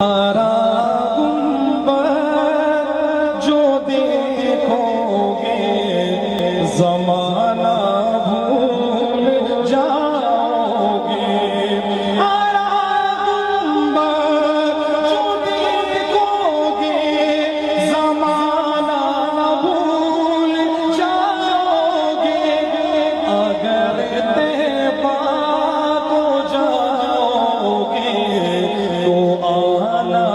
تمہارا گنبد جو دیکھو گے زمانہ بھول جاؤ گے۔ تمہارا گنبد جو دیکھو گے زمانہ بھول جاؤ گے۔ اگر طیبہ کو جاؤ گے تو آنا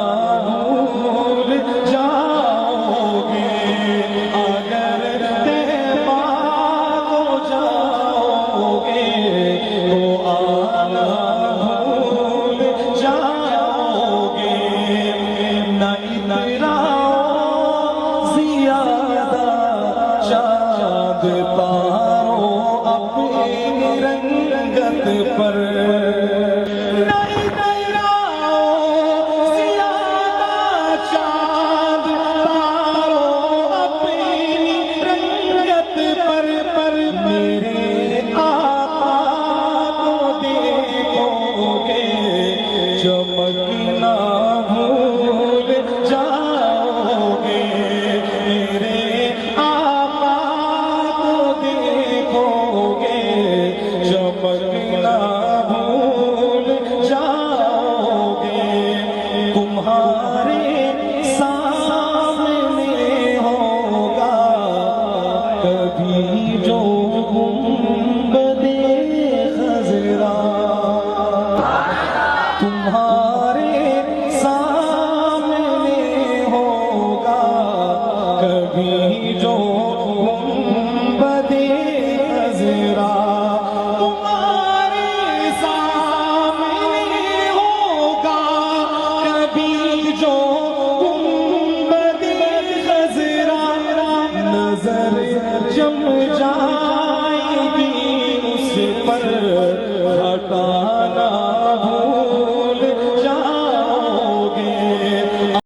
بھول جاؤ گے۔ اگر طیبہ کو جاؤ گے تو آنا بھول جاؤ گے۔ نہ اتراؤ زیادہ چاند تاروں اپنی رنگت پر، چمکنا بھول جاؤ گے۔ میرے آقا کو دیکھو گے چمکنا بھول جاؤ گے۔ تمہارے سامنے ہوگا کبھی جو گنبد خضرا، تمہارے سامنے ہوگا کبھی جو گنبد خضرا، تمہارے سامنے ہوگا کبھی جو